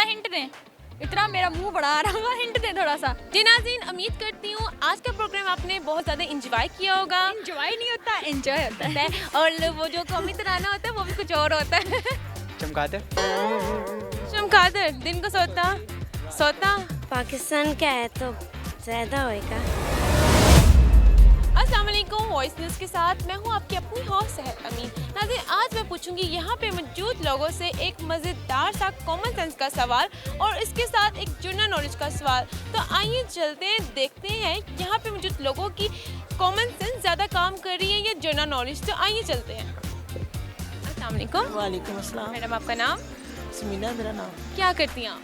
Hint दें? इतना मेरा मुंह बड़ा आ रहा है, हिंट दें थोड़ा सा। जी नाज़रीन, उम्मीद करती हूँ आज का प्रोग्राम आपने बहुत ज़्यादा इंजॉय किया होगा। एंजॉय नहीं होता, एंजॉय होता है। और वो जो कॉमी तराना होता है वो भी कुछ और होता है। चमकादड़। चमगादड़ दिन को सोता पाकिस्तान का है तो ज़्यादा होएगा। अस्सलाम वालेकुम, वॉइस न्यूज़ के साथ मैं हूँ आपकी अपनी होस्ट सहर अमीन। नाज़रीन, आज मैं पूछूंगी यहाँ पे मौजूद लोगों से एक मज़ेदार सा कॉमन सेंस का सवाल और इसके साथ एक जनरल नॉलेज का सवाल। तो आइए चलते हैं, देखते हैं यहाँ पे मौजूद लोगों की कॉमन सेंस ज़्यादा काम कर रही है या जनरल नॉलेज। तो आइए चलते हैं। अस्सलाम वालेकुम। वालेकुम अस्सलाम। मैडम, आपका नाम? समीना मेरा नाम। क्या करती हैं आप?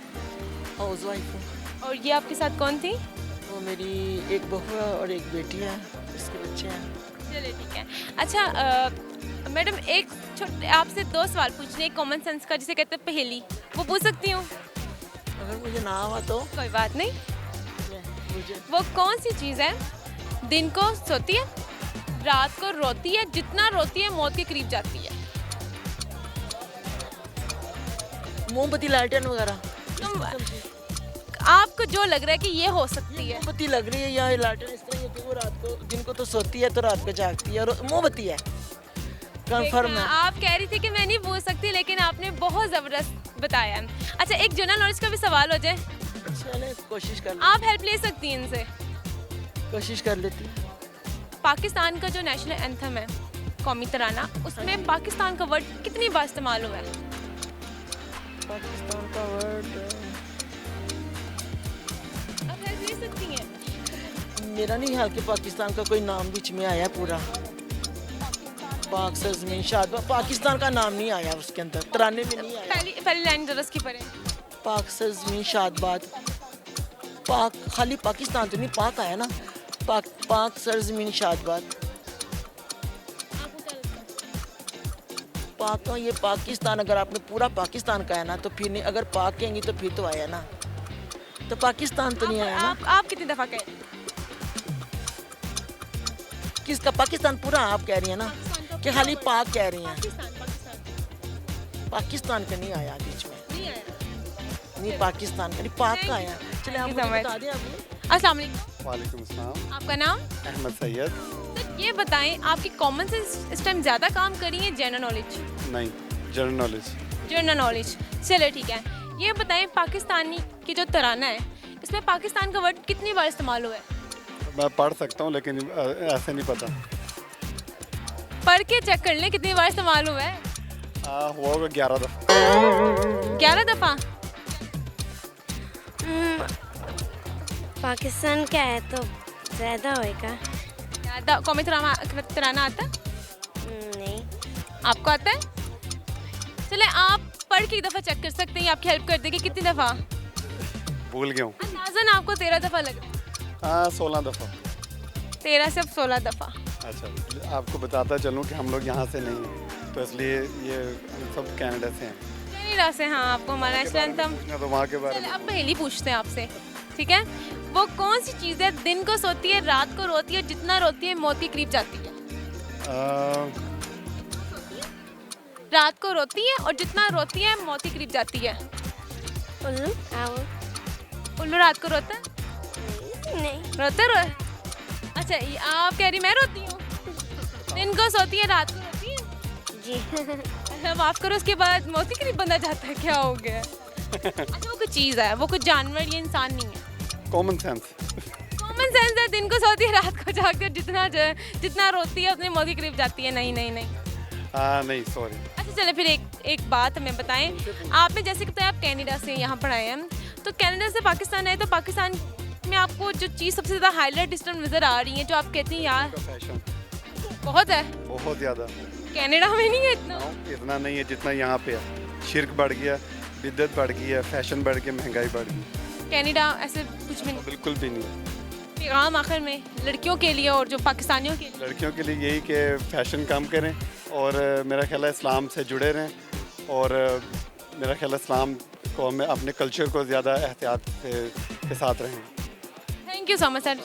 हाउस वाइफ हूँ। और ये आपके साथ कौन थी? वो मेरी एक बहू है और एक बेटी है, इसके बच्चे हैं। चलिए ठीक है। अच्छा मैडम, एक छोटे आपसे दो सवाल पूछने हैं कॉमन सेंस का, जिसे कहते हैं पहेली, वो पूछ सकती हूँ? अगर मुझे ना आवा तो कोई बात नहीं। मुझे वो कौन सी चीज़ है दिन को सोती है, रात को रोती है, जितना रोती है मौत के करीब जाती है? मोमबत्ती लालटेन वगैरह। आपको जो लग रहा है कि ये हो सकती है। मोमबत्ती लग रही है या लालटेन इस तरह होती है, वो रात को दिन को तो सोती है तो रात को जागती है, और मोमबत्ती है। कंफर्म देखा, है। आप कह रही थी कि मैं नहीं पूछ सकती, लेकिन आपने बहुत ज़बरदस्त बताया। अच्छा, एक जनरल नॉलेज का भी सवाल हो जाए। चले कोशिश कर आप हेल्प ले सकती हैं इनसे। कोशिश कर लेती। पाकिस्तान का जो नेशनल एंथम है, कौमी तराना, उसमें पाकिस्तान का वर्ड कितनी बार इस्तेमाल हुआ है? पाकिस्तान का वर्ड आप हेल्प ले सकती हैं। मेरा नहीं ख्याल कि पाकिस्तान का कोई नाम बीच में आया पूरा। पाक सरजमीन शाद, पाकिस्तान का नाम नहीं आया उसके अंदर, तराने में नहीं आया। पहली लाइन जरा की पढ़ें। पाक सरजमीन शादबाद, पाक खाली पाकिस्तान तो नहीं, पाक आया ना, पाक सरजमीन शादबाद। पाक का ये पाकिस्तान, अगर आपने पूरा पाकिस्तान का है ना तो फिर नहीं, अगर पाक कहेंगी तो फिर तो आया ना, तो पाकिस्तान तो नहीं आया ना। आप कितनी दफ़ा कहें? किसका पाकिस्तान पूरा आप कह रही हैं ना, कि खाली पाक कह रही हैं? पाकिस्तान का नहीं आया बीच में, नहीं पाकिस्तान का नहीं, पाक का आया। चलिए आप मुझे बता दें अभी। अस्सलाम वालेकुम। वालेकुम अस्सलाम। आपका नाम? अहमद सैयद। तो ये बताएं, आपकी कॉमन सेंस इस टाइम ज़्यादा काम कर रही है जनरल नॉलेज? नहीं, जनरल नॉलेज। जनरल नॉलेज, चलिए ठीक है। ये बताएं, पाकिस्तानी की जो तराना है, इसमें पाकिस्तान का वर्ड कितनी बार इस्तेमाल हुआ है? मैं पढ़ सकता हूँ लेकिन ऐसे नहीं पता। पढ़ के चेक कर लें कितनी बार इस्तेमाल हुआ है। हुआ होगा 11 दफ़ा। 11 दफ़ा? पाकिस्तान का है तो ज़्यादा होएगा। कौमी तराना आता है? नहीं। आपको आता है? चले आप पढ़ के एक दफ़ा चेक कर सकते हैं, आपकी हेल्प कर देगी। कितनी दफ़ा? भूल गया हूँ। अंदाज़न आपको 13 दफ़ा लग रहा है। 16 दफ़ा। 13 से 16 दफ़ा। अच्छा, आपको बताता चलूँ कि हम लोग यहाँ से नहीं हैं, तो इसलिए ये हम सब कनाडा से हैं। कनाडा से? हाँ, आपको हमारा नेशनल एंथम। पूछना तो वहाँ के बारे में। अब पहली पूछते हैं आपसे, ठीक है? वो कौन सी चीज़ है दिन को सोती है, रात को रोती है, जितना रोती है मौत के करीब जाती है? रात को रोती है और जितना रोती है मौत के करीब जाती है। उल्लू? उल्लू रात को रोता है? नहीं। रोता है? अच्छा, ये आप कह रही मैं रोती हूँ? दिन को सोती है, रात को रोती है? जी। अच्छा, माफ़ करो, उसके बाद मौत के करीब बंदा जाता है, क्या हो गया? अच्छा, वो कुछ चीज़ है, वो कुछ जानवर या इंसान नहीं है? Common sense. कॉमन सेंस है, दिन को सोती है, रात को जागती है, जितना रोती है उतनी मौत के करीब जाती है। नहीं नहीं नहीं। नहीं, सॉरी। अच्छा चले, फिर एक बात हमें बताएं। आपने जैसे बताया आप कनाडा से यहाँ पढ़ाए हैं, तो कनाडा से पाकिस्तान आए, तो पाकिस्तान में आपको जो चीज़ सबसे ज़्यादा हाईलाइट इस टाइम नज़र आ रही है, जो आप कहती हैं यार फैशन बहुत है? बहुत ज़्यादा। कनाडा में नहीं है इतना? इतना नहीं है जितना यहाँ पे है। शिर्क बढ़ गया, बिद्दत बढ़ गई है, फैशन बढ़ गया, महंगाई बढ़ गई। कनाडा ऐसे कुछ भी नहीं? बिल्कुल भी नहीं। पैगाम आखिर में लड़कियों के लिए और जो पाकिस्तानियों के लिए? लड़कियों के लिए यही कि फैशन कम करें और मेरा ख्याल है इस्लाम से जुड़े रहें, और मेरा ख्याल है इस्लाम को हमें अपने कल्चर को ज़्यादा एहतियात के साथ रहें। Thank you so much sir.